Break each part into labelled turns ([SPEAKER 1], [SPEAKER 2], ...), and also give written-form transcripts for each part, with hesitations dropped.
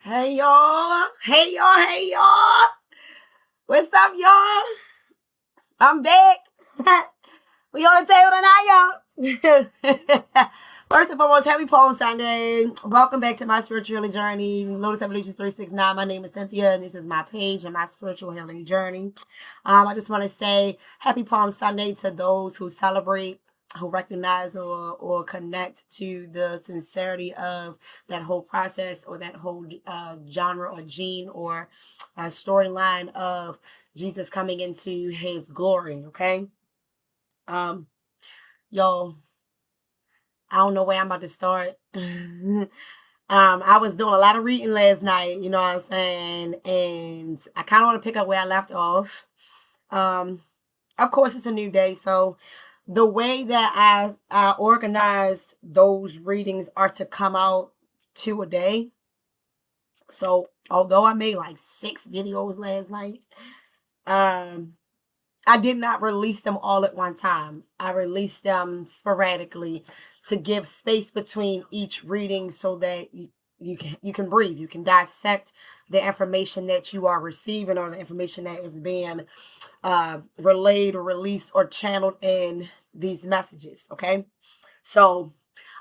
[SPEAKER 1] Hey y'all. Hey y'all. Hey y'all. What's up, y'all? I'm back. We on the table tonight, y'all. First and foremost, happy Palm Sunday. Welcome back to my spiritual healing journey. Lotus Evolution 369. My name is Cynthia, and this is my page and my spiritual healing journey. I just want to say happy Palm Sunday to those who celebrate, who recognize or connect to the sincerity of that whole process or that whole genre or gene or storyline of Jesus coming into his glory, okay? Yo, I don't know where I'm about to start. I was doing a lot of reading last night, you know what I'm saying? And I kind of want to pick up where I left off. Of course, it's a new day, so the way that I organized those readings are to come out 2 a day. So although I made like 6 videos last night, I did not release them all at one time. I released them sporadically to give space between each reading so that you can breathe. You can dissect the information that you are receiving or the information that is being relayed or released or channeled in these messages. Okay, so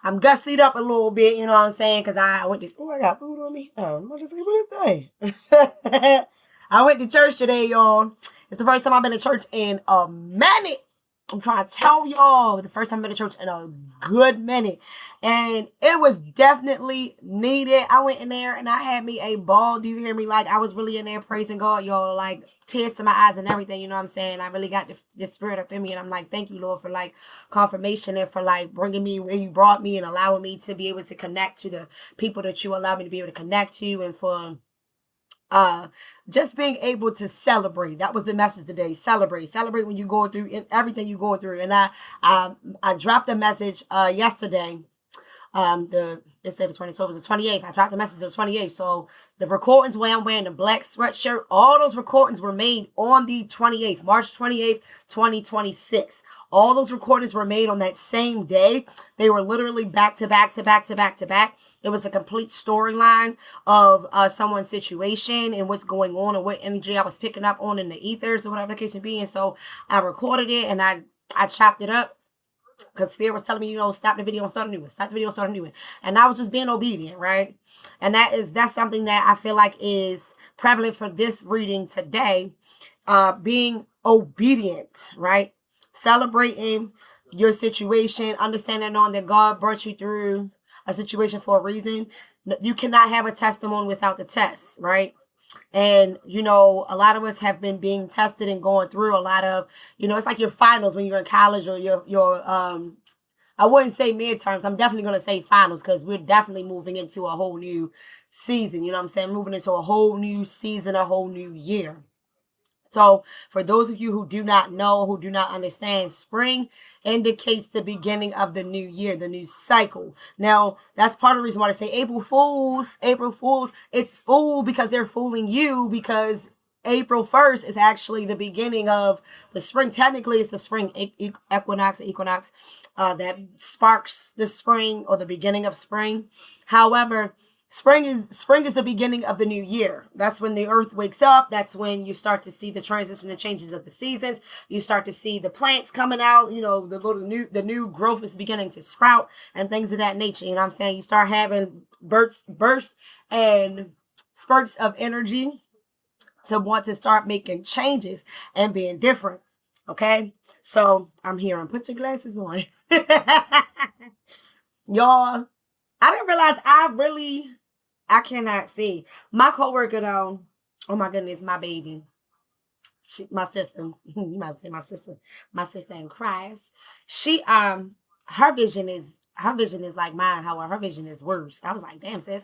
[SPEAKER 1] I'm gussied up a little bit, you know what I'm saying? Because I went to, I got food on me. Oh, I'm just like, what is that? I went to church today, y'all. It's the first time I've been to church in a minute. I'm trying to tell y'all, the first time I've been to church in a good minute. And it was definitely needed. I went in there and I had me a ball. Do you hear me? Like, I was really in there praising God, y'all. Like, tears to my eyes and everything, you know what I'm saying? I really got the spirit up in me. And I'm like, thank you, Lord, for, like, confirmation and for, like, bringing me where you brought me and allowing me to be able to connect to the people that you allow me to be able to connect to, and for just being able to celebrate. That was the message today. Celebrate when you're going through everything you're going through. And I dropped a message yesterday. It's the 20th, so it was the 28th. I dropped the message on the 28th. So the recordings where I'm wearing the black sweatshirt, all those recordings were made on the 28th, March 28th, 2026. All those recordings were made on that same day. They were literally back to back to back to back to back. It was a complete storyline of someone's situation and what's going on and what energy I was picking up on in the ethers or whatever the case may be. And so I recorded it and I chopped it up because Spirit was telling me, you know, stop the video and start a new one. Stop the video and start a new one. And I was just being obedient, right? And that's something that I feel like is prevalent for this reading today. Being obedient, right? Celebrating your situation, understanding on that God brought you through a situation for a reason. You cannot have a testimony without the test, right? And, you know, a lot of us have been being tested and going through a lot of, you know, it's like your finals when you're in college or your I wouldn't say midterms. I'm definitely going to say finals because we're definitely moving into a whole new season. You know what I'm saying? Moving into a whole new season, a whole new year. So for those of you who do not know, who do not understand, spring indicates the beginning of the new year, the new cycle. Now, that's part of the reason why I say April Fools, it's fool because they're fooling you, because April 1st is actually the beginning of the spring. Technically, it's the spring equinox that sparks the spring or the beginning of spring. However, spring is the beginning of the new year. That's when the earth wakes up. That's when you start to see the transition and changes of the seasons. You start to see the plants coming out. You know, the new growth is beginning to sprout and things of that nature. You know what I'm saying? You start having bursts and spurts of energy to want to start making changes and being different. Okay? So I'm here and put your glasses on. Y'all, I didn't realize I cannot see. My coworker though, oh my goodness, my baby. My sister, you might say my sister in Christ. She her vision is like mine, however, her vision is worse. I was like, damn, sis.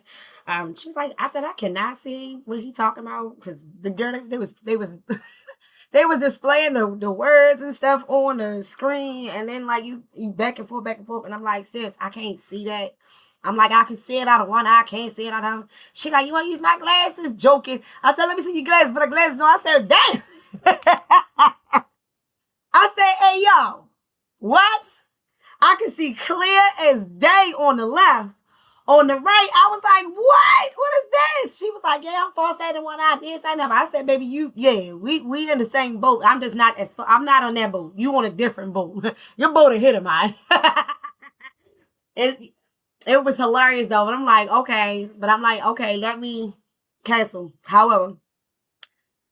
[SPEAKER 1] She's like, I said I cannot see what he talking about because the girl they was they was displaying the words and stuff on the screen, and then like you back and forth, and I'm like, sis, I can't see that. I'm like, I can see it out of one eye, I can't see it out of. She like, you want to use my glasses? Joking. I said, let me see your glasses, but the glasses on. I said, damn. I said, hey yo, what? I can see clear as day on the left. On the right, I was like, what? What is this? She was like, yeah, I'm false in one eye. This, I never. I said, baby, we in the same boat. I'm just not I'm not on that boat. You on a different boat. Your boat ahead of mine. it it was hilarious though, but I'm like, okay, let me cancel. However,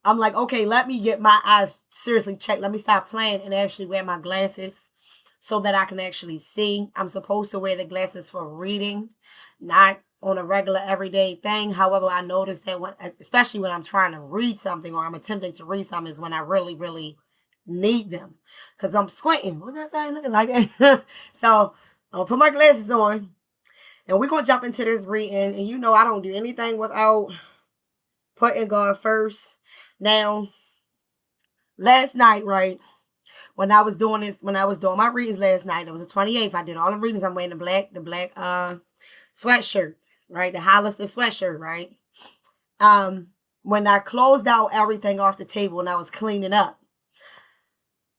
[SPEAKER 1] I'm like, okay, let me get my eyes seriously checked. Let me stop playing and actually wear my glasses so that I can actually see. I'm supposed to wear the glasses for reading, not on a regular everyday thing. However, I noticed that especially when I'm trying to read something or I'm attempting to read something, is when I really, really need them because I'm squinting. What that saying looking like that? So I'll put my glasses on and we're going to jump into this reading. And you know, I don't do anything without putting God first. Now, last night, right, when I was doing my readings last night, it was the 28th. I did all the readings. I'm wearing the black sweatshirt, right? The Hollister sweatshirt, right? When I closed out everything off the table and I was cleaning up,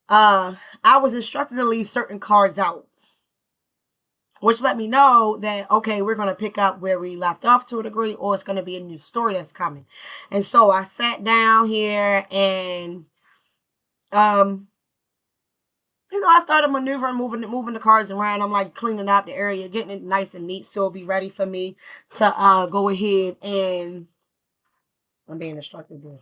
[SPEAKER 1] I was instructed to leave certain cards out, which let me know that, okay, we're going to pick up where we left off to a degree, or it's going to be a new story that's coming. And so I sat down here and, I started maneuvering, moving the cars around. I'm like cleaning up the area, getting it nice and neat, so it'll be ready for me to go ahead and I'm being instructed to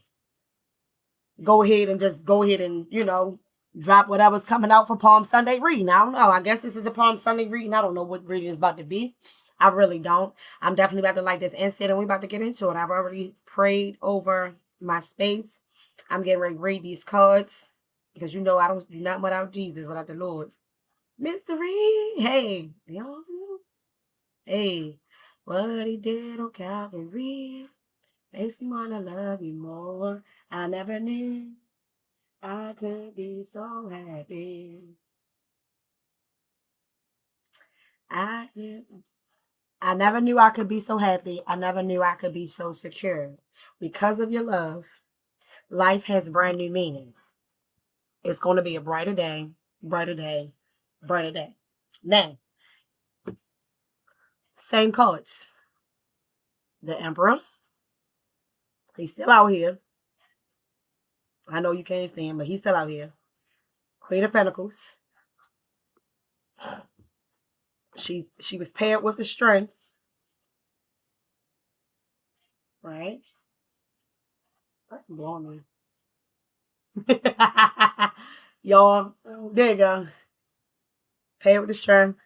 [SPEAKER 1] go ahead and drop whatever's coming out for Palm Sunday reading. I don't know. I guess this is the Palm Sunday reading. I don't know what reading is about to be. I really don't. I'm definitely about to light this incense and we're about to get into it. I've already prayed over my space. I'm getting ready to read these cards because I don't do nothing without Jesus, without the Lord. Mystery. Hey. Hey. What he did on Calvary makes me want to love you more. I never knew I could be so happy. I never knew I could be so happy. I never knew I could be so secure. Because of your love, life has brand new meaning. It's going to be a brighter day, brighter day, brighter day. Now, same cards. The Emperor. He's still out here. I know you can't see him, but he's still out here. Queen of Pentacles. She was paired with the Strength. Right? That's blowing me. Y'all, there you go. Paired with the Strength.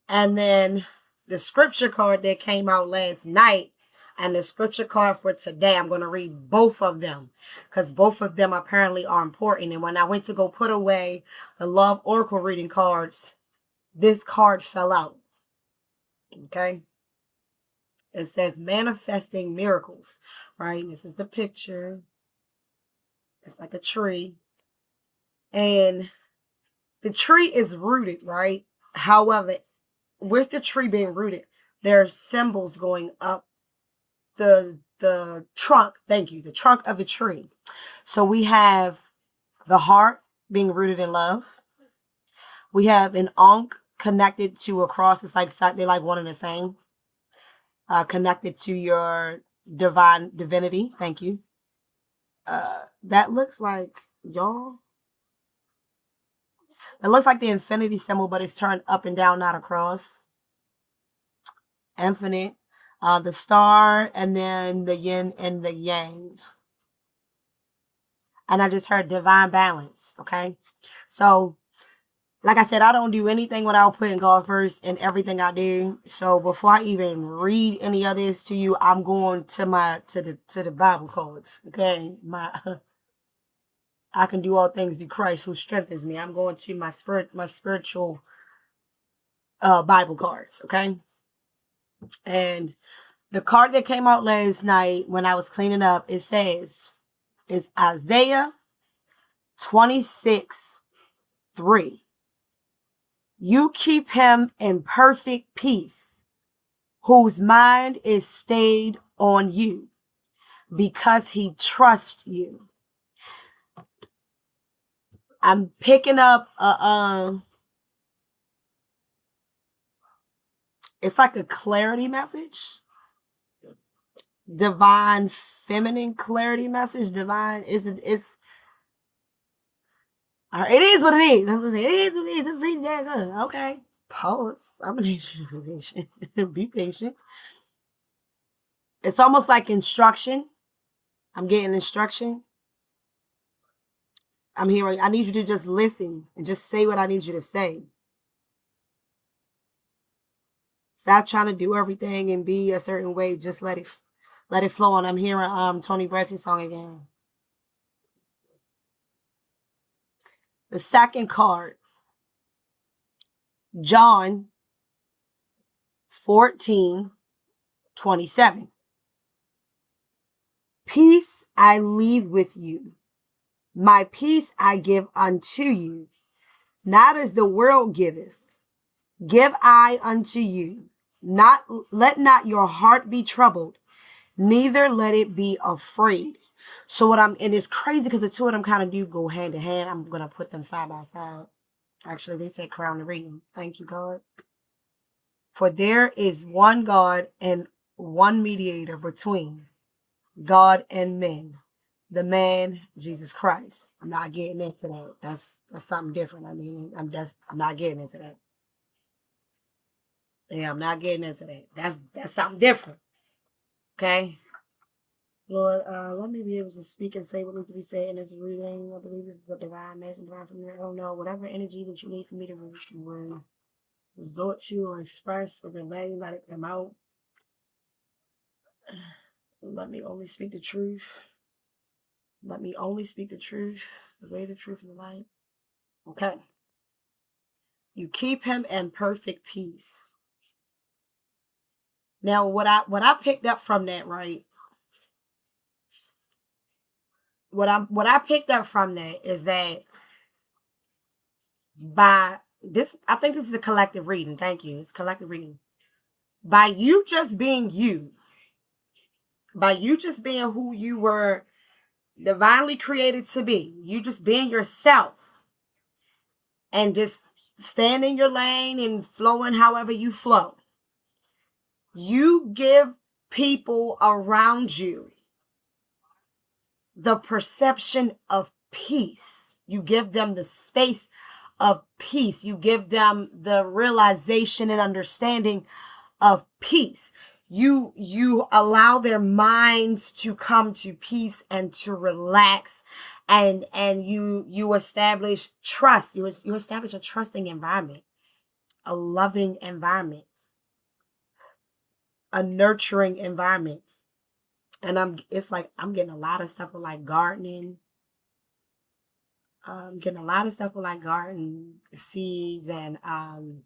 [SPEAKER 1] And then the scripture card that came out last night and the scripture card for today, I'm going to read both of them because both of them apparently are important. And when I went to go put away the Love Oracle reading cards, this card fell out. Okay. It says manifesting miracles, right? This is the picture. It's like a tree. And the tree is rooted, right? However, with the tree being rooted, there are symbols going up the trunk. Thank you. The trunk of the tree. So we have the heart being rooted in love. We have an ankh connected to a cross. It's like they're like one and the same. Connected to your divinity. Thank you. That looks like y'all. It looks like the infinity symbol, but it's turned up and down, not across. Infinite. The star, and then the yin and the yang. And I just heard divine balance. Okay. So, like I said, I don't do anything without putting God first in everything I do. So before I even read any of this to you, I'm going to the Bible cards. Okay. I can do all things through Christ who strengthens me. I'm going to my spiritual Bible cards. Okay. And the card that came out last night when I was cleaning up, it says, it's Isaiah 26:3. You keep him in perfect peace, whose mind is stayed on you, because he trusts you. I'm picking up it's like a clarity message. divine feminine clarity message. Divine isn't it's it is what it is. That's what I'm saying. It is what it is. Just read that good. Okay. Pause. I'm gonna need you to be patient. Be patient. It's almost like instruction. I'm getting instruction. I'm hearing. I need you to just listen and just say what I need you to say. Stop trying to do everything and be a certain way. Just let it flow. And I'm hearing Tony Bretti's song again. The second card, John 14:27. Peace I leave with you. My peace I give unto you. Not as the world giveth, give I unto you. Let not your heart be troubled, neither let it be afraid. So and it's crazy because the two of them kind of do go hand in hand. I'm gonna put them side by side. Actually, they said crown the reading. Thank you, God. For there is one God and one mediator between God and men, the man Jesus Christ. I'm not getting into that. That's something different. I mean, I'm not getting into that. Yeah, I'm not getting into that. That's something different. Okay. Lord, let me be able to speak and say what needs to be said in this reading. I believe this is a divine message, divine from me. I don't know. Whatever energy that you need for me to resort to or express or relay, let it come out. Let me only speak the truth. Let me only speak the truth, the way, the truth, and the light. Okay. You keep him in perfect peace. Now, what I picked up from that, right? What I picked up from that is that by this, I think this is a collective reading. Thank you. It's collective reading. By you just being you, by you just being who you were divinely created to be, you just being yourself and just staying in your lane and flowing however you flow. You give people around you the perception of peace. You give them the space of peace. You give them the realization and understanding of peace. You allow their minds to come to peace and to relax, and you establish trust. You establish a trusting environment, a loving environment, a nurturing environment. And it's like I'm getting a lot of stuff with like gardening. I'm getting a lot of stuff with like garden seeds, and I'm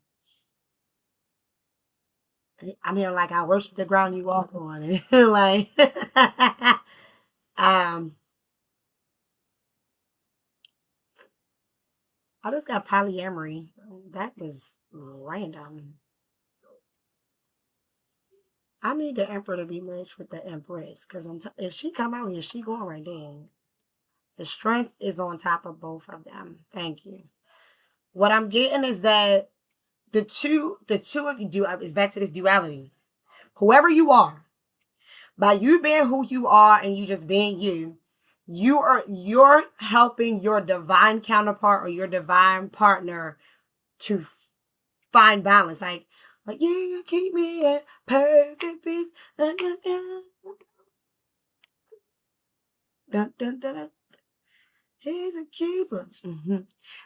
[SPEAKER 1] hearing like I worship the ground you walk on. Like um I just got polyamory. That was random. I need the emperor to be matched with the empress, because if she come out here, she going right there. The strength is on top of both of them. Thank you. What I'm getting is that the two of you do is back to this duality. Whoever you are, by you being who you are and you just being you, you're helping your divine counterpart or your divine partner to find balance. Like you keep me at perfect peace. Dun, dun, dun. Dun, dun, dun, dun. He's a keeper. Mm-hmm.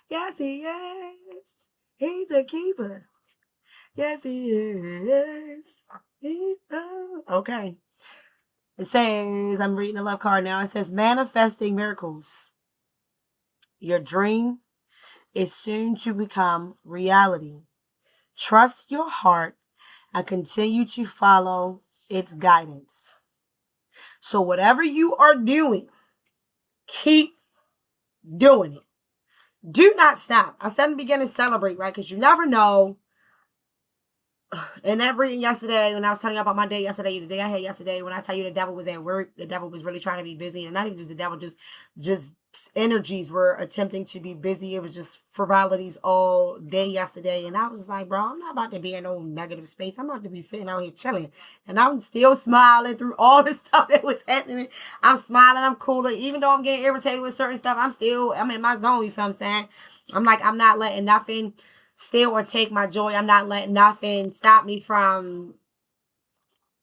[SPEAKER 1] Yes, he is. He's a keeper. Yes, he is. Okay. It says, I'm reading the love card now. It says, manifesting miracles. Your dream is soon to become reality. Trust your heart and continue to follow its guidance. So whatever you are doing, keep doing it. Do not stop. I said in the beginning, celebrate, right? Because you never know And that reading yesterday, when I was telling you about my day yesterday, the day I had yesterday, when I tell you the devil was at work, the devil was really trying to be busy, and not even just the devil, just energies were attempting to be busy. It was just frivolities all day yesterday, and I was just like, bro, I'm not about to be in no negative space. I'm about to be sitting out here chilling, and I'm still smiling through all the stuff that was happening. I'm smiling, I'm cooler, even though I'm getting irritated with certain stuff. I'm in my zone. You feel what I'm saying? I'm like, I'm not letting nothing steal or take my joy. I'm not letting nothing stop me from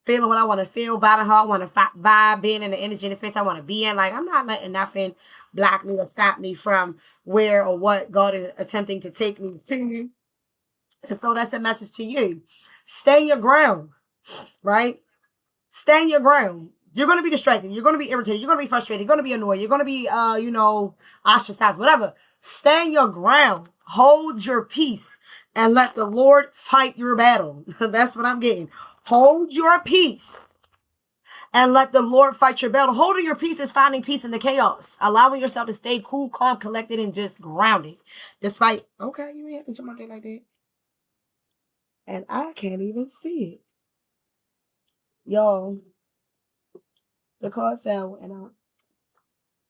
[SPEAKER 1] feeling what I want to feel, vibing how I want to vibe, being in the energy and the space I want to be in. Like, I'm not letting nothing block me or stop me from where or what God is attempting to take me to. And so that's a message to you. Stay your ground, right? Stand your ground. You're going to be distracted. You're going to be irritated. You're going to be frustrated. You're going to be annoyed. You're going to be, ostracized, whatever. Stand your ground. Hold your peace and let the Lord fight your battle. That's what I'm getting. Hold your peace and let the Lord fight your battle. Holding your peace is finding peace in the chaos. Allowing yourself to stay cool, calm, collected, and just grounded. Despite, okay, you ain't have to jump out there like that. And I can't even see it. Y'all, the card fell and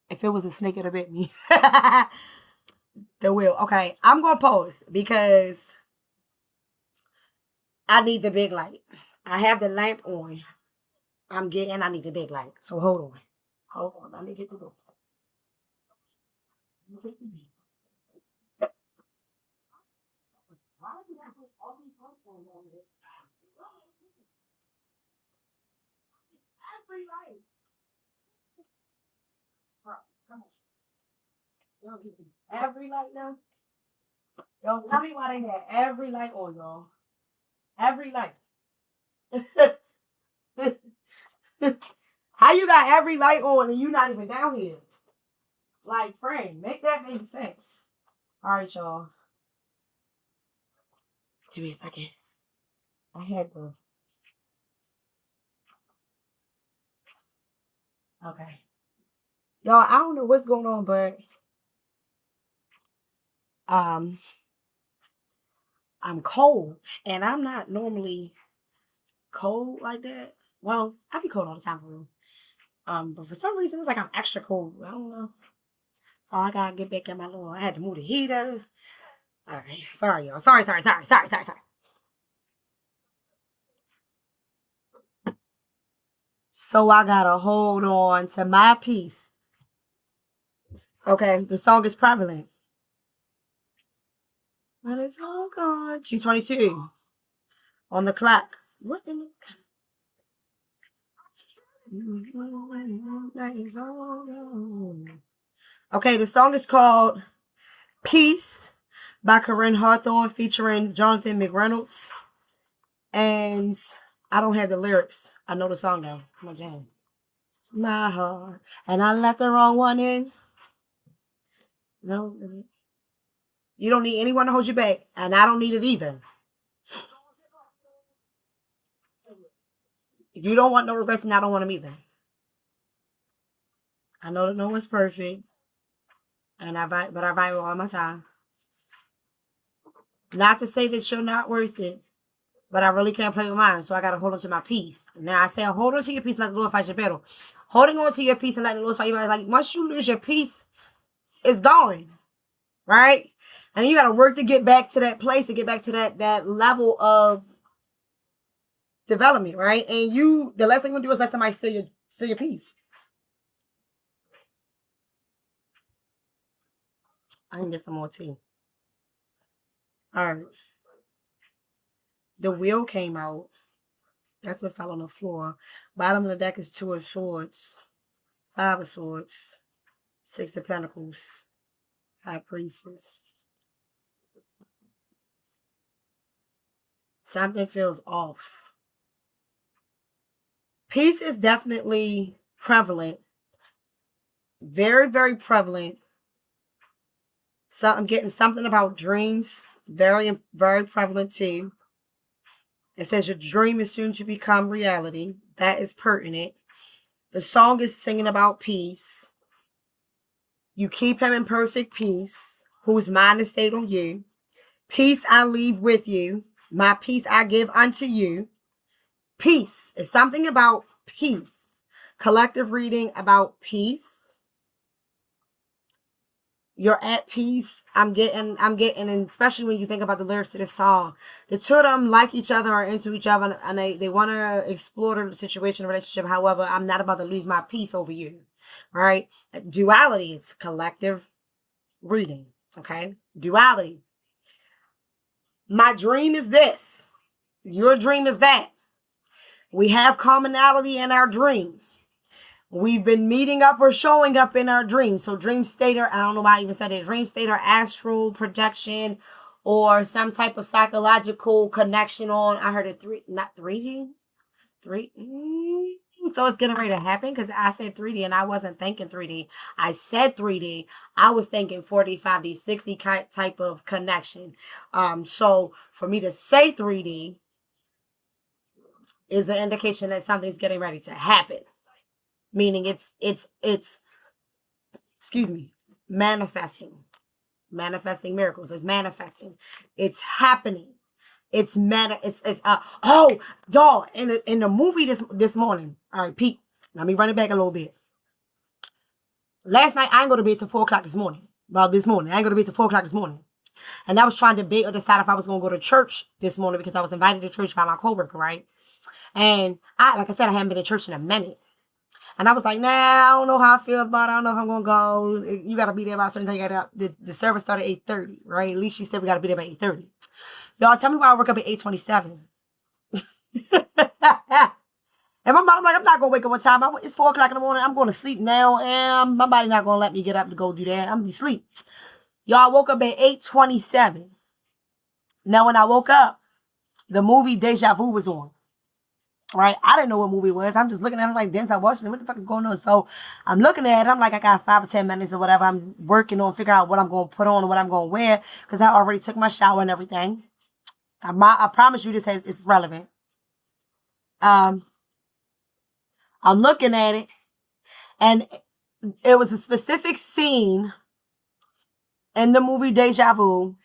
[SPEAKER 1] if it was a snake, it'd have bit me. The wheel. Okay, I'm going to pause because I need the big light. I have the lamp on. I need the big light. So hold on. Hold on. Let me get the book. Every light. Bro, come on. Y'all give me every light now. Yo, tell me why they had every light on, y'all. Every light. How you got every light on and you not even down here? Like, friend, make that make sense. All right, y'all. Give me a second. I had to. Okay. Y'all, I don't know what's going on, but um, I'm cold, and I'm not normally cold like that. Well, I be cold all the time for real. But for some reason, it's like I'm extra cold. I don't know. Oh, I gotta get back in my little. I had to move the heater. All right, sorry, y'all. Sorry. So I gotta hold on to my peace. Okay, the song is prevalent. When it's all gone. 2:22 on the clock. What in the... Okay, the song is called Peace by Corinne Hawthorne featuring Jonathan McReynolds. And I don't have the lyrics. I know the song though. I'm like, damn. My heart. And I let the wrong one in. No. You don't need anyone to hold you back. And I don't need it either. If you don't want no regrets, and I don't want them either. I know that no one's perfect. And I vibe all my time. Not to say that you're not worth it, but I really can't play with mine, so I gotta hold on to my peace. Now I say hold on to your peace and let the Lord fight your battle. Holding on to your peace and letting the Lord fight your battle, like once you lose your peace, it's gone. Right? And you gotta work to get back to that place, to get back to that level of development, right? And the last thing you want to do is let somebody steal your peace. I can get some more tea. All right. The wheel came out. That's what fell on the floor. Bottom of the deck is 2 of swords, 5 of swords, 6 of pentacles, high priestess. Something feels off. Peace is definitely prevalent. Very, very prevalent. So I'm getting something about dreams. Very, very prevalent too. It says your dream is soon to become reality. That is pertinent. The song is singing about peace. You keep him in perfect peace, whose mind is stayed on you. Peace I leave with you. My peace I give unto you. Peace is something about peace. Collective reading about peace. You're at peace. I'm getting, and especially when you think about the lyrics to this song, the two of them like each other, are into each other, and they want to explore the situation, relationship. However, I'm not about to lose my peace over you. All right. Duality is collective reading. Okay. Duality. My dream is this. Your dream is that. We have commonality in our dream. We've been meeting up or showing up in our dreams. So dream state, or I don't know why I even said it, dream state or astral projection or some type of psychological connection on, I heard it not 3D, so it's getting ready to happen because I said 3D and I wasn't thinking 3D. I said 3D. I was thinking 4D, 5D, 60 type of connection. So for me to say 3D is an indication that something's getting ready to happen. Meaning it's excuse me, manifesting miracles. It's manifesting. It's happening. Oh, y'all, in the movie this morning. All right, Pete. Let me run it back a little bit. Last night I ain't go to bed till 4 o'clock this morning. Well, this morning I ain't go to bed till 4 o'clock this morning, and I was trying to debate or decide if I was gonna go to church this morning because I was invited to church by my coworker, right? And like I said, I haven't been to church in a minute. And I was like, nah, I don't know how I feel about it. I don't know if I'm going to go. You got to be there by a certain time. The service started at 8:30, right? At least she said we got to be there by 8:30. Y'all, tell me why I work up at 8:27. And my mom, like, I'm not going to wake up one time. It's 4 o'clock in the morning. I'm going to sleep now. And my body not going to let me get up to go do that. I'm going to be asleep. Y'all, woke up at 8:27. Now, when I woke up, the movie Deja Vu was on. Right? I didn't know what movie it was. I'm just looking at it like, Denzel Washington, what the fuck is going on? So I'm looking at it. I'm like, I got 5 or 10 minutes or whatever. I'm working on figuring out what I'm going to put on or what I'm going to wear because I already took my shower and everything. I promise you it's relevant. I'm looking at it, and it was a specific scene in the movie Deja Vu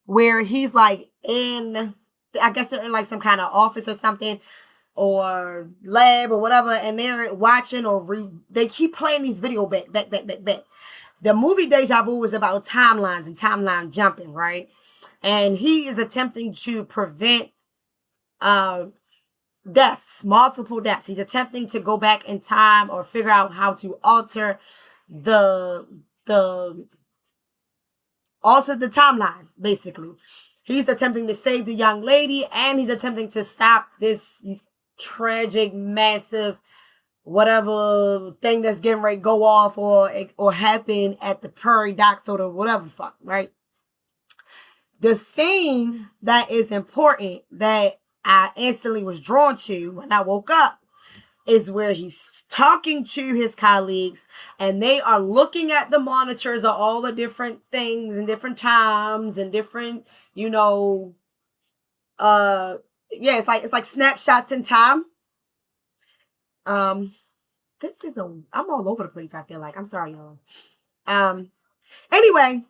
[SPEAKER 1] where he's like I guess they're in like some kind of office or something, or lab or whatever, and they're watching they keep playing these video back. The movie Deja Vu was about timelines and timeline jumping, right? And he is attempting to prevent deaths, multiple deaths. He's attempting to go back in time or figure out how to alter the timeline, basically. He's attempting to save the young lady, and he's attempting to stop this tragic, massive, whatever thing that's getting ready to go off or happen at the prairie docks or whatever the fuck, right? The scene that is important that I instantly was drawn to when I woke up is where he's talking to his colleagues and they are looking at the monitors of all the different things and different times and different, it's like snapshots in time. I'm all over the place, I feel like. I'm sorry, y'all. Anyway,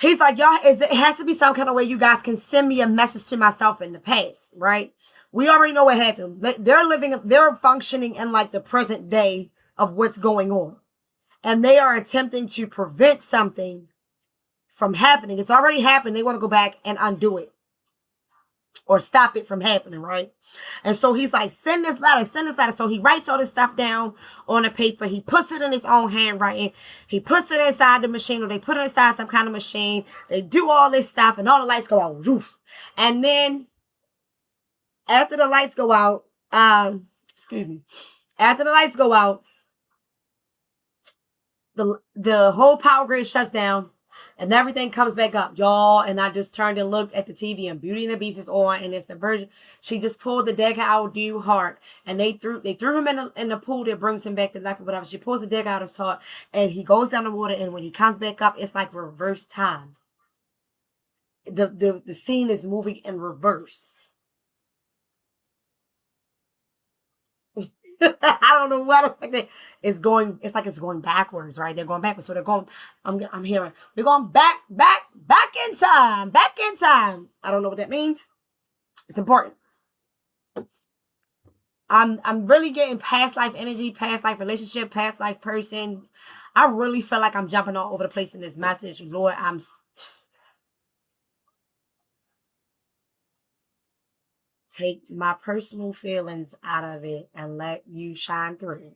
[SPEAKER 1] he's like, y'all, it has to be some kind of way you guys can send me a message to myself in the past, right? We already know what happened. They're functioning in like the present day of what's going on. And they are attempting to prevent something from happening. It's already happened. They want to go back and undo it or stop it from happening, right? And so he's like, send this letter. So he writes all this stuff down on a paper. He puts it in his own handwriting. He puts it inside the machine, or they put it inside some kind of machine. They do all this stuff and all the lights go out. And then after the lights go out, after the lights go out, the whole power grid shuts down. And everything comes back up, y'all. And I just turned and looked at the TV, and Beauty and the Beast is on, and it's the version. She just pulled the dagger out of Dude's heart, and they threw him in the pool that brings him back to life or whatever. She pulls the dagger out of his heart, and he goes down the water. And when he comes back up, it's like reverse time. The scene is moving in reverse. I don't know what it's going. It's like it's going backwards, right? They're going backwards. So they're going. I'm hearing we're going back in time, back in time. I don't know what that means. It's important. I'm really getting past life energy, past life relationship, past life person. I really feel like I'm jumping all over the place in this message. Lord, take my personal feelings out of it and let you shine through.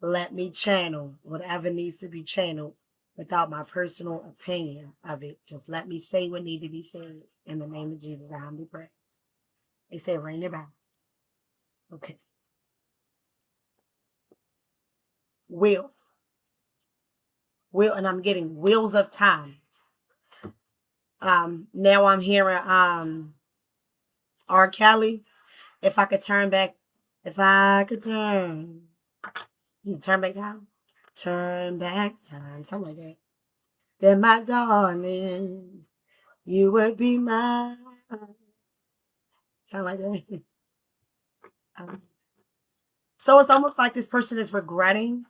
[SPEAKER 1] Let me channel whatever needs to be channeled without my personal opinion of it. Just let me say what needs to be said. In the name of Jesus, I humbly pray. They say ring it back. Okay. Will. Will, and I'm getting wheels of time. Now I'm hearing R. Kelly. If I could turn back, if I could turn, you turn back time, turn back time, something like that. Then my darling, you would be mine. Sound like that. Um, so it's almost like this person is regretting.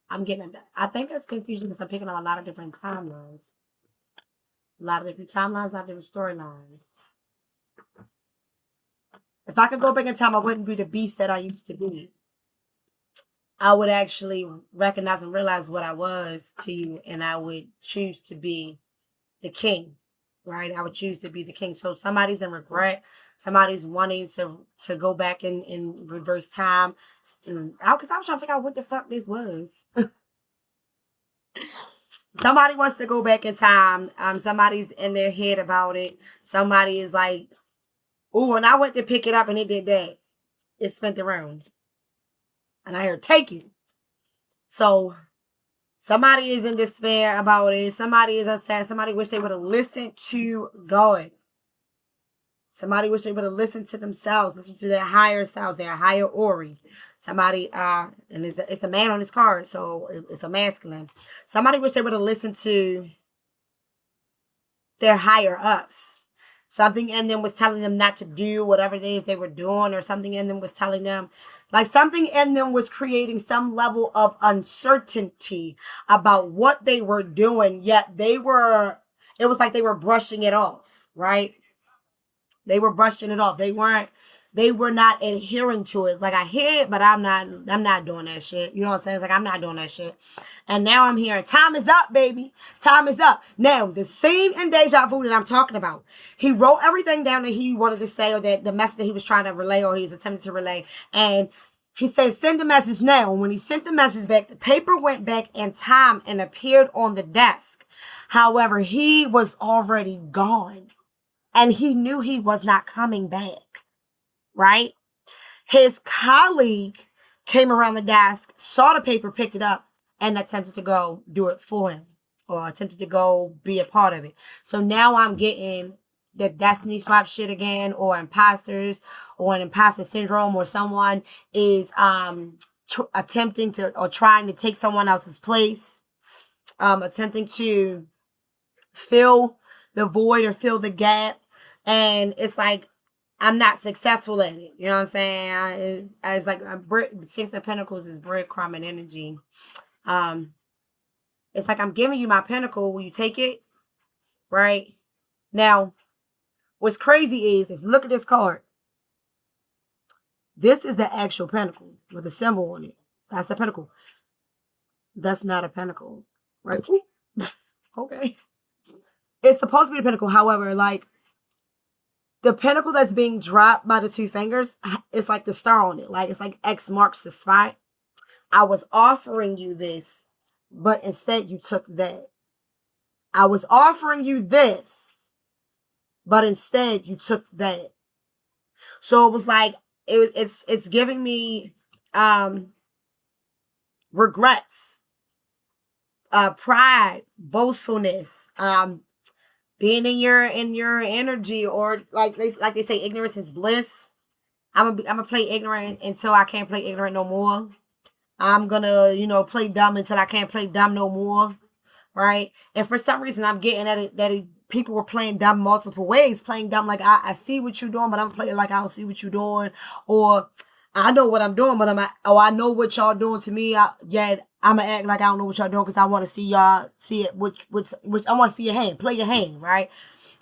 [SPEAKER 1] I'm getting. I think it's confusion because I'm picking up a lot of different timelines, a lot of different timelines, a lot of different storylines. If I could go back in time, I wouldn't be the beast that I used to be. I would actually recognize and realize what I was to you, and I would choose to be the king, right? I would choose to be the king. So somebody's in regret, somebody's wanting to go back in reverse time. Because I was trying to figure out what the fuck this was. Somebody wants to go back in time. Somebody's in their head about it. Somebody is like, oh, and I went to pick it up and it did that. It spent around. And I heard take it. So somebody is in despair about it. Somebody is upset. Somebody wish they would have listened to God. Somebody wish they would have listened to themselves, listen to their higher selves, their higher Ori. Somebody, and it's a man on his card, so it's a masculine. Somebody wish they would have listened to their higher ups. Something in them was telling them not to do whatever it is they were doing, or something in them was telling them, like something in them was creating some level of uncertainty about what they were doing, yet it was like they were brushing it off, right? They were brushing it off. They were not adhering to it. Like I hear it, but I'm not doing that shit. You know what I'm saying? It's like I'm not doing that shit. And now I'm hearing, time is up, baby. Time is up. Now, the scene in Deja Vu that I'm talking about, he wrote everything down that he wanted to say, or that the message that he was trying to relay, or he was attempting to relay. And he said, send the message now. And when he sent the message back, the paper went back in time and appeared on the desk. However, he was already gone. And he knew he was not coming back, right? His colleague came around the desk, saw the paper, picked it up, and attempted to go do it for him, or attempted to go be a part of it. So now I'm getting the destiny swap shit again, or imposters, or an imposter syndrome, or someone is attempting to, or trying to take someone else's place, attempting to fill the void or fill the gap. And it's like, I'm not successful at it. You know what I'm saying? It's like Six of Pentacles is breadcrumb and energy. It's like I'm giving you my pentacle. Will you take it? Right? Now, what's crazy is if you look at this card, this is the actual pentacle with a symbol on it. That's the pentacle. That's not a pentacle. Right? Okay. It's supposed to be a pentacle. However, like, the pentacle that's being dropped by the two fingers, it's like the star on it. Like, it's like X marks the spot. I was offering you this, but instead you took that. I was offering you this, but instead you took that. So it was like, it's giving me regrets, pride, boastfulness, being in your energy, or like they say, ignorance is bliss. I'm gonna play ignorant until I can't play ignorant no more. I'm gonna, play dumb until I can't play dumb no more, right? And for some reason, I'm getting at it that people were playing dumb multiple ways, playing dumb like I see what you're doing, but I'm playing like I don't see what you're doing, or I know what I'm doing, but I know what y'all doing to me. I'm gonna act like I don't know what y'all doing because I want to see y'all see it. Which I want to see your hand, play your hand, right?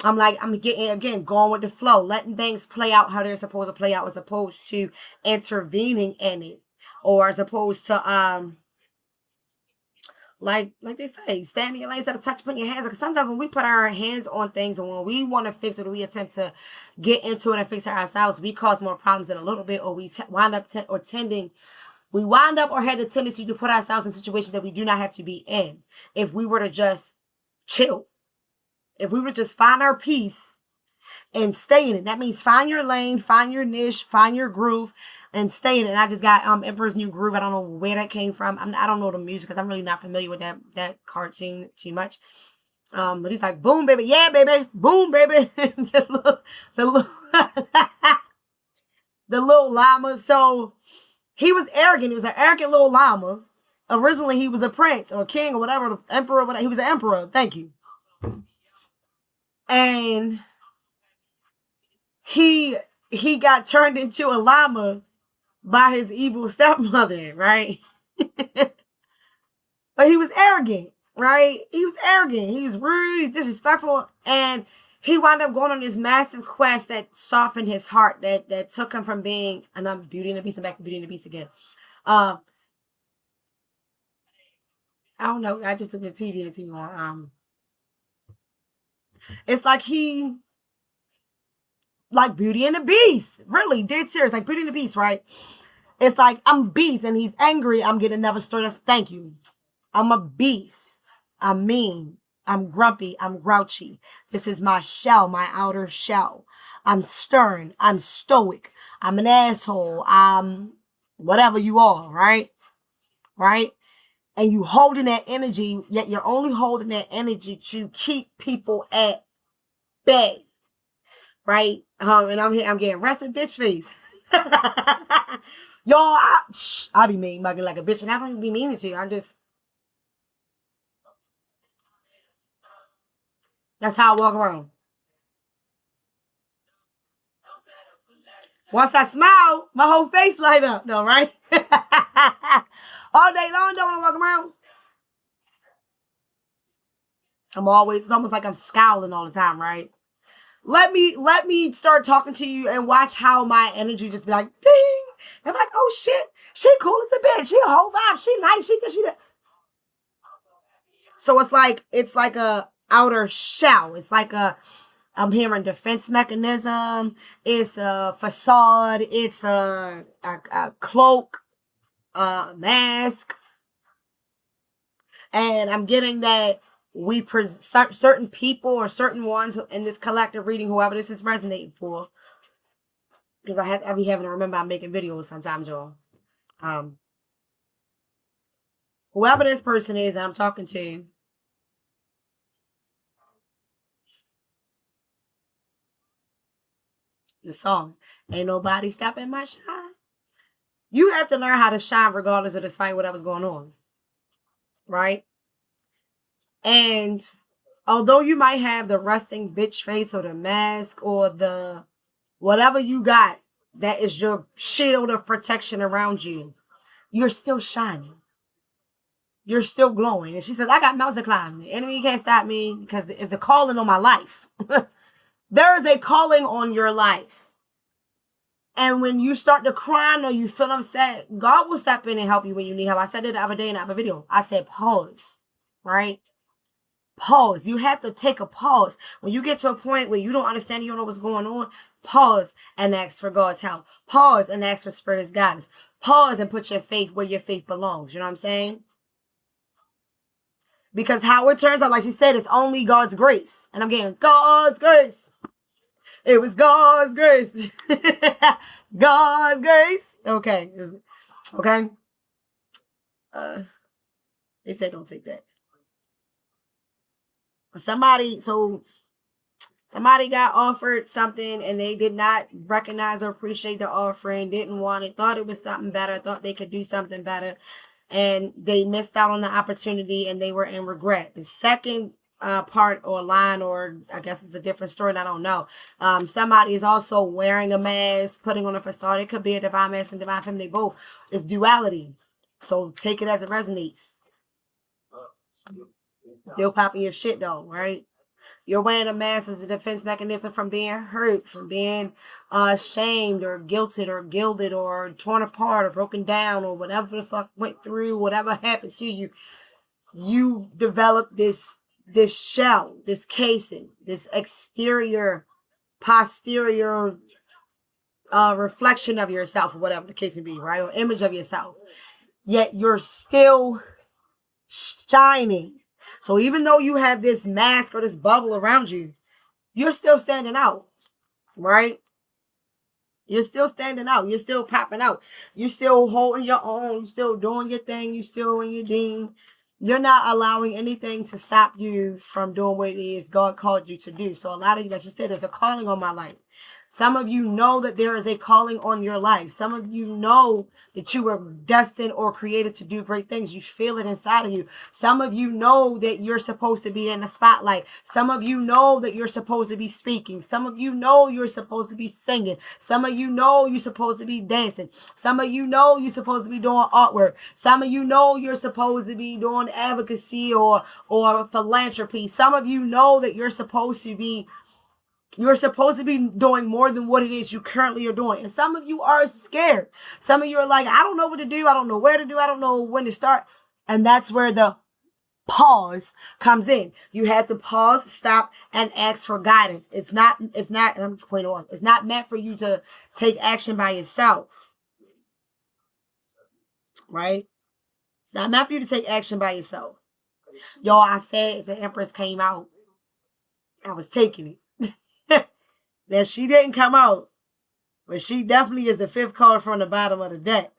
[SPEAKER 1] I'm like, I'm getting, again, going with the flow, letting things play out how they're supposed to play out, as opposed to intervening in it, or as opposed to like they say, standing in lanes that touch, putting your hands. Because sometimes when we put our hands on things and when we want to fix it, or we attempt to get into it and fix it ourselves, we cause more problems in a little bit, or we wind up or have the tendency to put ourselves in situations that we do not have to be in. If we were to just chill, if we were to just find our peace and stay in it. That means find your lane, find your niche, find your groove, and stay in it. And I just got Emperor's New Groove. I don't know where that came from. I don't know the music because I'm really not familiar with that cartoon too much. But he's like, boom, baby, yeah, baby, boom, baby. the little the little llama. So he was arrogant. He was an arrogant little llama. Originally, he was a prince or king or whatever, the emperor. Whatever. He was an emperor. Thank you. And he got turned into a llama by his evil stepmother, right? But he was arrogant, right? He was arrogant. He was rude. He's disrespectful, and he wound up going on this massive quest that softened his heart. That took him from being, and I'm Beauty and the Beast, and back to Beauty and the Beast again. I don't know. I just took the TV and TV on. It's like he, like Beauty and the Beast, really dead serious, like Beauty and the Beast, right? It's like I'm Beast, and he's angry. I'm getting another story. Thank you. I'm a beast. I'm mean. I'm grumpy. I'm grouchy. This is my shell, my outer shell. I'm stern. I'm stoic. I'm an asshole. I'm whatever you are, right? Right? And you holding that energy, yet you're only holding that energy to keep people at bay, right? And I'm getting rested bitch face. Y'all, I be mean, mugging like a bitch, and I don't even be mean to you. That's how I walk around. Once I smile, my whole face light up, though, right? All day long, don't want to walk around. It's almost like I'm scowling all the time, right? Let me start talking to you and watch how my energy just be like, ding. I'm like, oh shit, she cool as a bitch. She a whole vibe. She nice. She that. So it's like a outer shell. It's like I'm hearing defense mechanism. It's a facade. It's a cloak, a mask, and I'm getting that we certain people or certain ones in this collective reading, whoever this is resonating for, because I be having to remember I'm making videos sometimes, y'all. Whoever this person is that I'm talking to, the song, ain't nobody stopping my shine. You have to learn how to shine regardless of despite whatever's going on, right? And although you might have the resting bitch face or the mask or the whatever you got that is your shield of protection around you, you're still shining. You're still glowing. And she says, I got mountains to climb. The enemy can't stop me because it's a calling on my life. There is a calling on your life. And when you start to cry or you feel upset, God will step in and help you when you need help. I said it the other day in the other video. I said, pause, right? Pause. You have to take a pause. When you get to a point where you don't understand, you don't know what's going on, pause and ask for God's help. Pause and ask for Spirit's guidance. Pause and put your faith where your faith belongs. You know what I'm saying? Because how it turns out, like she said, it's only God's grace. And I'm getting God's grace. It was God's grace. God's grace. Okay. Okay. They said don't take that. Somebody got offered something and they did not recognize or appreciate the offering, didn't want it, thought it was something better, thought they could do something better, and they missed out on the opportunity and they were in regret. The second part or line, or I guess it's a different story, and I don't know. Somebody is also wearing a mask, putting on a facade. It could be a divine masculine, divine feminine, both. It's duality. So take it as it resonates. Still popping your shit though, right? You're wearing a mask as a defense mechanism from being hurt, from being shamed or guilted or gilded or torn apart or broken down or whatever the fuck went through, whatever happened to you. You develop this shell, this casing, this exterior, posterior reflection of yourself, or whatever the case may be, right? Or image of yourself. Yet you're still shining. So even though you have this mask or this bubble around you, you're still standing out, right? You're still standing out. You're still popping out. You're still holding your own. You're still doing your thing. You're still in your ding. You're not allowing anything to stop you from doing what it is God called you to do. So a lot of you, like you said, there's a calling on my life. Some of you know that there is a calling on your life. Some of you know that you were destined or created to do great things. You feel it inside of you. Some of you know that you're supposed to be in the spotlight. Some of you know that you're supposed to be speaking. Some of you know you're supposed to be singing. Some of you know you're supposed to be dancing. Some of you know you're supposed to be doing artwork. Some of you know you're supposed to be doing advocacy or philanthropy. Some of you know that you're supposed to be doing more than what it is you currently are doing. And some of you are scared. Some of you are like, I don't know what to do. I don't know where to do. I don't know when to start. And that's where the pause comes in. You have to pause, stop, and ask for guidance. It's not, and I'm pointing on, it's not meant for you to take action by yourself. Right? It's not meant for you to take action by yourself. Yo, I said if the Empress came out, I was taking it. Now, she didn't come out, but she definitely is the fifth card from the bottom of the deck.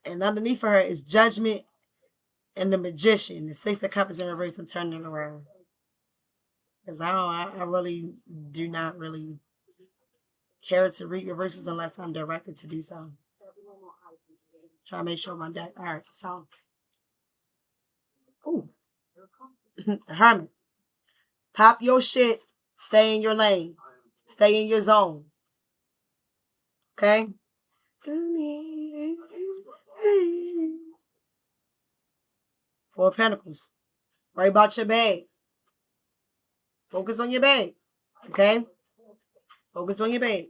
[SPEAKER 1] And underneath her is Judgment and the Magician. The Six of Cups in reverse and turning it around. Because I really do not really care to read reverses unless I'm directed to do so. Try to make sure my deck. All right, so. Ooh. Hermit. Pop your shit. Stay in your lane. Stay in your zone. Okay? Four of Pentacles. Worry about your bag. Focus on your bag. Okay? Focus on your bag.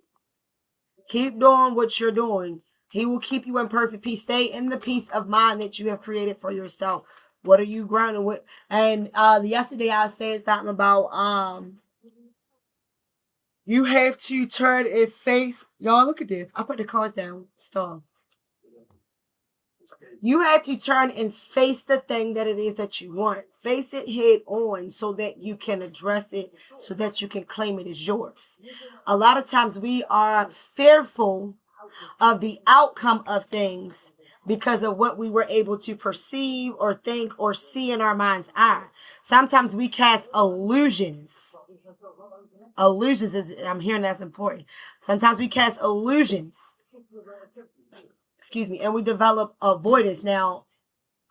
[SPEAKER 1] Keep doing what you're doing. He will keep you in perfect peace. Stay in the peace of mind that you have created for yourself. What are you grounded with? And yesterday I said something about you have to turn and face. Y'all look at this. I put the cards down. Stop. You have to turn and face the thing that it is that you want. Face it head on so that you can address it, so that you can claim it as yours. A lot of times we are fearful of the outcome of things because of what we were able to perceive or think or see in our mind's eye. Sometimes we cast illusions. Illusions is, I'm hearing that's important. Sometimes we cast illusions. Excuse me, and we develop avoidance. Now,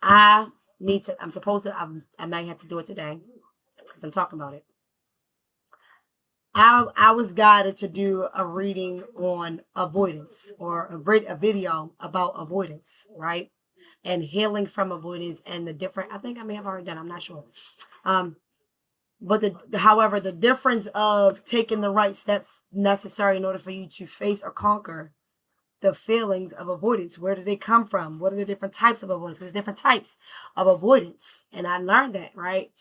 [SPEAKER 1] I might have to do it today because I'm talking about it. I was guided to do a reading on avoidance, or a video about avoidance, right? And healing from avoidance and the different, I think I may have already done, I'm not sure. But however, the difference of taking the right steps necessary in order for you to face or conquer the feelings of avoidance. Where do they come from? What are the different types of avoidance? There's different types of avoidance. And I learned that, right?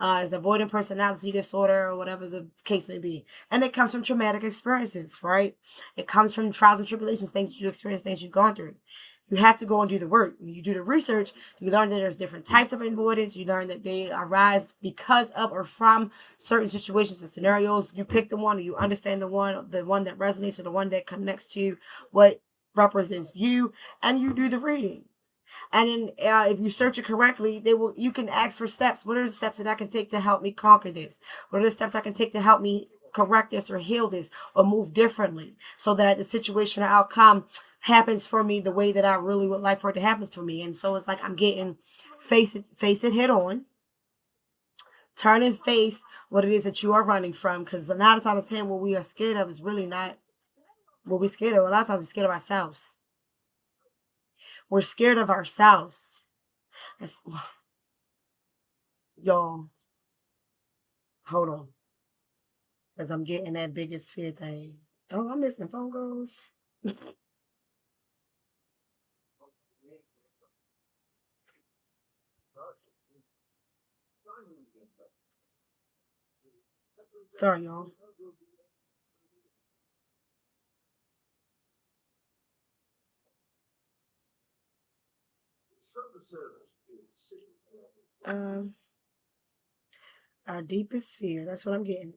[SPEAKER 1] It's avoidant personality disorder or whatever the case may be. And it comes from traumatic experiences, right? It comes from trials and tribulations, things you experience, things you've gone through. You have to go and do the work. When you do the research, you learn that there's different types of avoidance. You learn that they arise because of or from certain situations and scenarios. You pick the one, or you understand the one that resonates, or the one that connects to what represents you, and you do the reading. And then if you search it correctly, you can ask for steps. What are the steps that I can take to help me conquer this? What are the steps I can take to help me correct this or heal this or move differently so that the situation or outcome happens for me the way that I really would like for it to happen for me? And so it's like I'm getting Face it head on. Turn and face what it is that you are running from. Because a lot of times, what we are scared of is really not what we're scared of. A lot of times we're scared of ourselves. We're scared of ourselves. Y'all, hold on. Because I'm getting that biggest fear thing. Oh, I'm missing phone calls. Sorry, y'all. Um, our deepest fear. That's what I'm getting.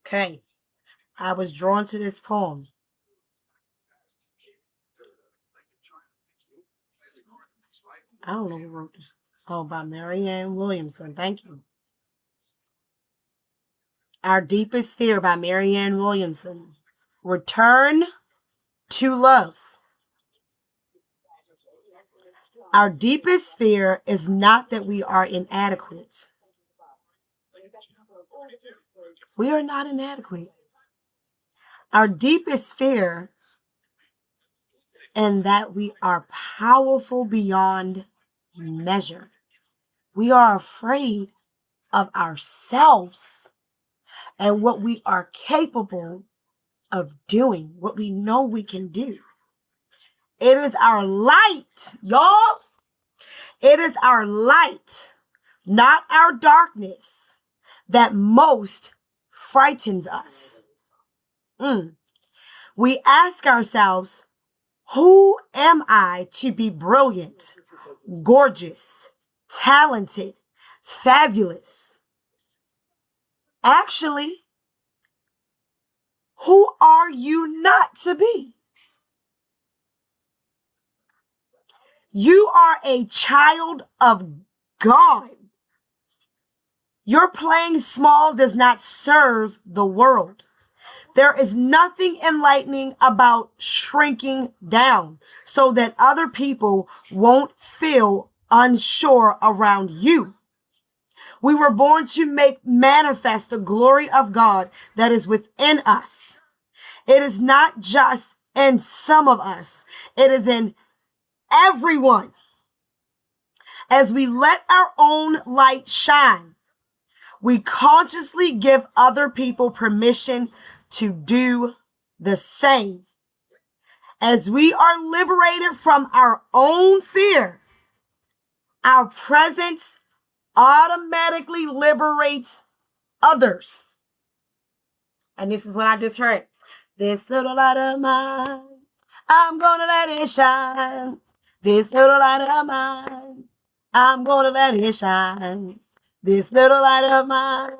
[SPEAKER 1] Okay. I was drawn to this poem. I don't know who wrote this. Oh, by Marianne Williamson. Thank you. Our Deepest Fear by Marianne Williamson. Return to love. Our deepest fear is not that we are inadequate. We are not inadequate. Our deepest fear is that we are powerful beyond measure. We are afraid of ourselves and what we are capable of doing, what we know we can do. It is our light, y'all. It is our light, not our darkness, that most frightens us. We ask ourselves, who am I to be brilliant, gorgeous, talented, fabulous? Actually, who are you not to be? You are a child of God. Your playing small does not serve the world. There is nothing enlightening about shrinking down so that other people won't feel unsure around you. We were born to make manifest the glory of God that is within us. It is not just in some of us. It is in everyone. As we let our own light shine, we consciously give other people permission to do the same. As we are liberated from our own fear, our presence automatically liberates others. And this is what I just heard. This little light of mine, I'm gonna let it shine. This little light of mine, I'm gonna let it shine. This little light of mine,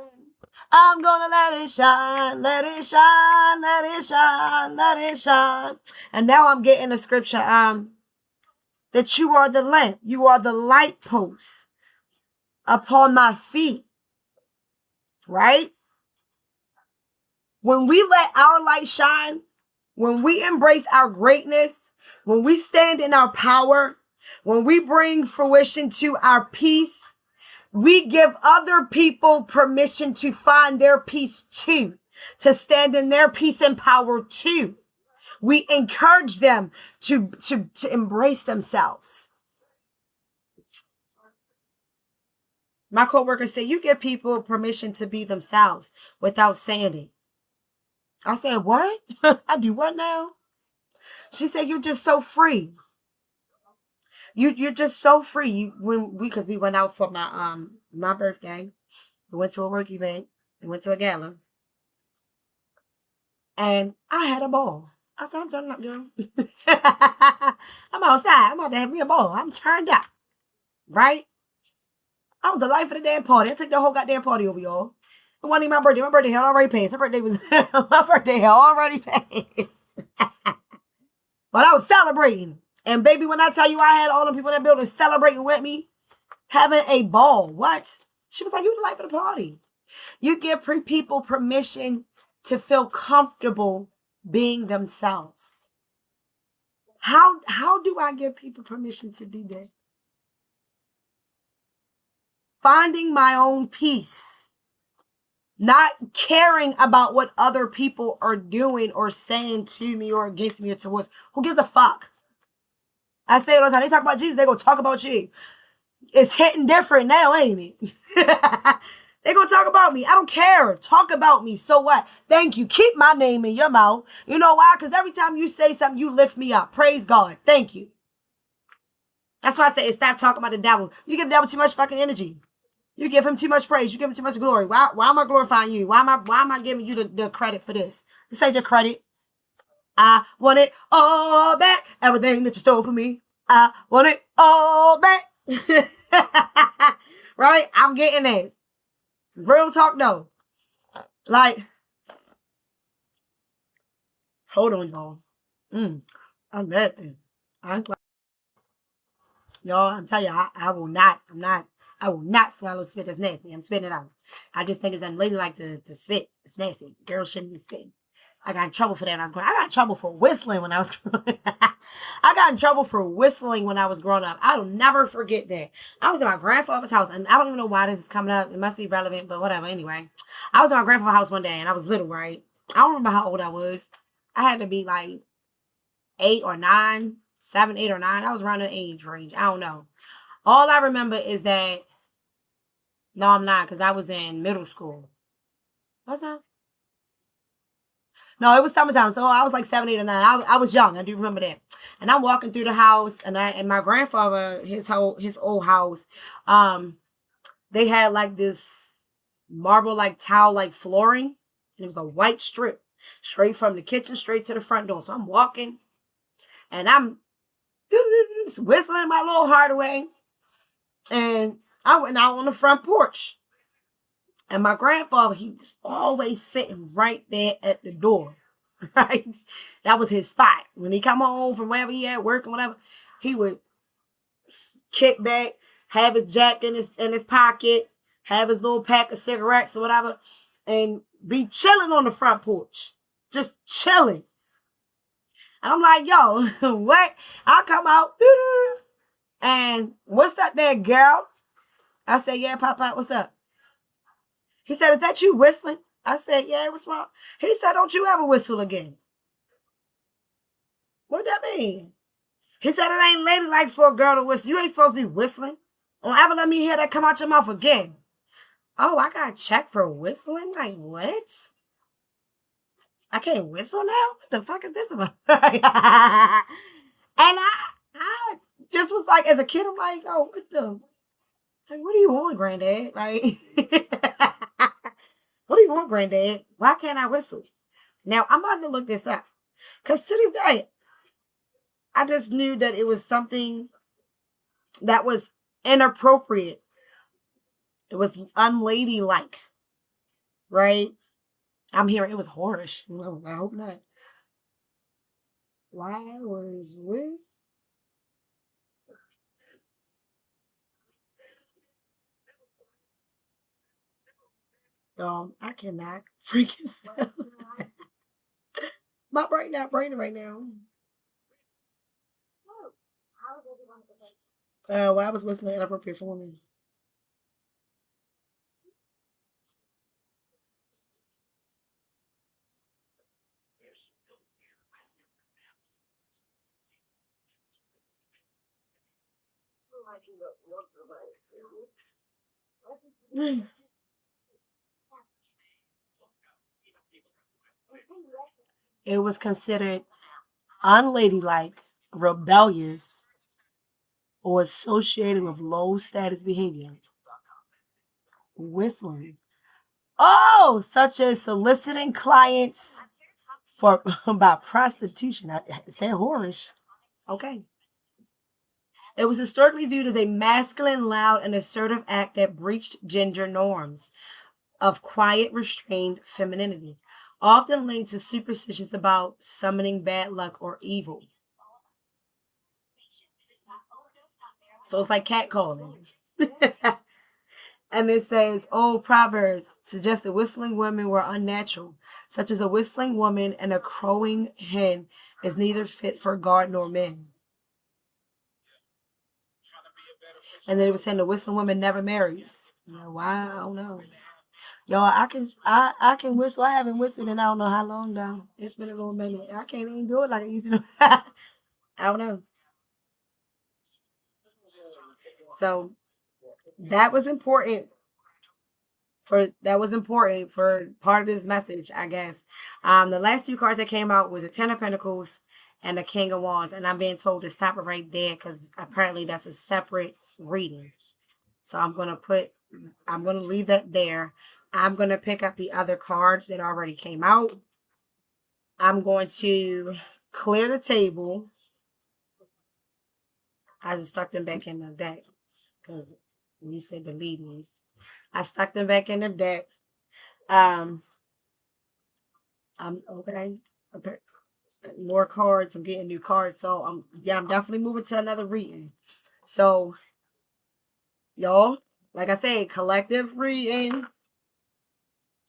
[SPEAKER 1] I'm gonna let it shine, let it shine, let it shine, let it shine. And now I'm getting the scripture, that you are the lamp, you are the light post upon my feet, right? When we let our light shine, when we embrace our greatness, when we stand in our power, when we bring fruition to our peace, we give other people permission to find their peace too, to stand in their peace and power too. We encourage them to embrace themselves. My coworker said, you give people permission to be themselves without saying it. I said, what? I do what now? She said, you're just so free. You're just so free. Because we went out for my birthday. We went to a work event. We went to a gala. And I had a ball. I said, I'm turning up, girl. I'm outside. I'm about to have me a ball. I'm turned up. Right? I was the life of the damn party. I took the whole goddamn party over, y'all. It wasn't even my birthday. My birthday had already passed. My birthday had already passed. But I was celebrating. And baby, when I tell you I had all the people in that building celebrating with me, having a ball. What? She was like, you the life of the party. You give people permission to feel comfortable being themselves. How do I give people permission to do that? Finding my own peace. Not caring about what other people are doing or saying to me or against me or towards. Who gives a fuck? I say it all the time. They talk about Jesus, they gonna talk about you. It's hitting different now, ain't it? They gonna talk about me. I don't care. Talk about me. So what? Thank you. Keep my name in your mouth. You know why? Because every time you say something, you lift me up. Praise God. Thank you. That's why I say stop talking about the devil. You give the devil too much fucking energy. You give him too much praise. You give him too much glory. Why am I glorifying you? Why am I giving you the credit for this? This ain't your credit. I want it all back. Everything that you stole from me. I want it all back. Right? I'm getting it. Real talk though. Like, hold on, y'all. I'm mad then. Y'all, I'm telling you, I will not, I will not swallow spit. That's nasty. I'm spitting it out. I just think it's unladylike to spit. It's nasty. Girls shouldn't be spitting. I got in trouble for that when I was growing up. I got in trouble for whistling when I was growing up. I got in trouble for whistling when I was growing up. I will never forget that. I was at my grandfather's house, and I don't even know why this is coming up. It must be relevant, but whatever. Anyway, I was at my grandfather's house one day, and I was little, right? I don't remember how old I was. I had to be like 8 or 9, 7, 8 or 9. I was around the age range. I don't know. All I remember is that, no, I'm not, because I was in middle school. What's that? No, it was summertime, so I was like 7, 8, or 9. I was young. I do remember that. And I'm walking through the house, and my grandfather, his old house, they had like this marble like tile like flooring, and it was a white strip straight from the kitchen straight to the front door. So I'm walking, and I'm whistling my little heart away, and I went out on the front porch. And my grandfather, he was always sitting right there at the door. Right? That was his spot. When he come home from wherever he had work or whatever, he would kick back, have his jack in his pocket, have his little pack of cigarettes or whatever, and be chilling on the front porch. Just chilling. And I'm like, yo, what? I come out, and what's up there, girl? I said, yeah, Papa, what's up? He said, is that you whistling? I said, yeah, what's wrong? He said, don't you ever whistle again. What that mean? He said, it ain't ladylike for a girl to whistle. You ain't supposed to be whistling. Don't ever let me hear that come out your mouth again. Oh, I got checked for whistling? Like, what? I can't whistle now? What the fuck is this about? And I just was like, as a kid, I'm like, oh, what do you want, granddad? Like, what do you want, granddad? Why can't I whistle? Now, I'm about to look this up. Because to this day, I just knew that it was something that was inappropriate. It was unladylike, right? I'm hearing it was whorish. No, I hope not. Why was this? I cannot freaking sell. My brain not braining right now. Why was whistling inappropriate for women? It was considered unladylike, rebellious, or associated with low status behavior. Whistling. Oh, such as soliciting clients for about prostitution. I said whorish. Okay. It was historically viewed as a masculine, loud, and assertive act that breached gender norms of quiet, restrained femininity, often linked to superstitions about summoning bad luck or evil. So it's like catcalling. And it says, old proverbs suggest that whistling women were unnatural, such as a whistling woman and a crowing hen is neither fit for God nor men. And then it was saying the whistling woman never marries. Why? I don't know. Y'all, I can whistle. I haven't whistled in I don't know how long though. It's been a little minute. I can't even do it like I used to. I don't know. So that was important for part of this message, I guess. The last two cards that came out was the Ten of Pentacles and the King of Wands, and I'm being told to stop it right there because apparently that's a separate reading. So I'm gonna leave that there. I'm gonna pick up the other cards that already came out. I'm going to clear the table. I just stuck them back in the deck because you said delete these. I stuck them back in the deck. I'm okay. More cards. I'm getting new cards. So I'm definitely moving to another reading. So y'all, like I said, collective reading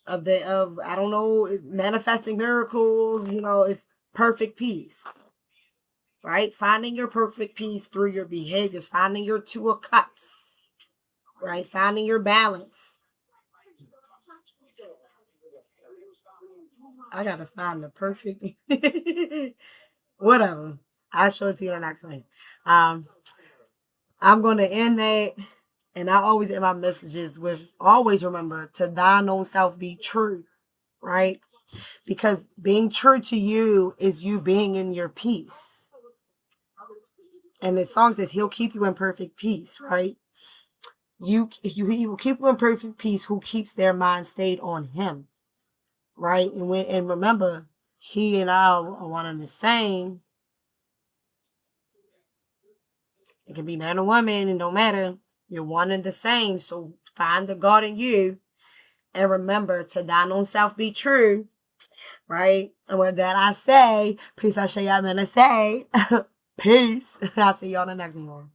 [SPEAKER 1] of I don't know, manifesting miracles, it's perfect peace. Right? Finding your perfect peace through your behaviors, finding your Two of Cups, right? Finding your balance. I gotta find the perfect whatever. I'll show it to you in the next one. I'm gonna end that, and I always end my messages with always remember to thine own self be true, right? Because being true to you is you being in your peace. And the song says he'll keep you in perfect peace, right? He will keep you in perfect peace who keeps their mind stayed on him, right? And remember, he and I are one and the same. It can be man or woman, it don't matter. You're one and the same. So find the God in you and remember to thine own self be true, right? And with that I say, peace I say I'm gonna say. Peace. I'll see y'all in the next one.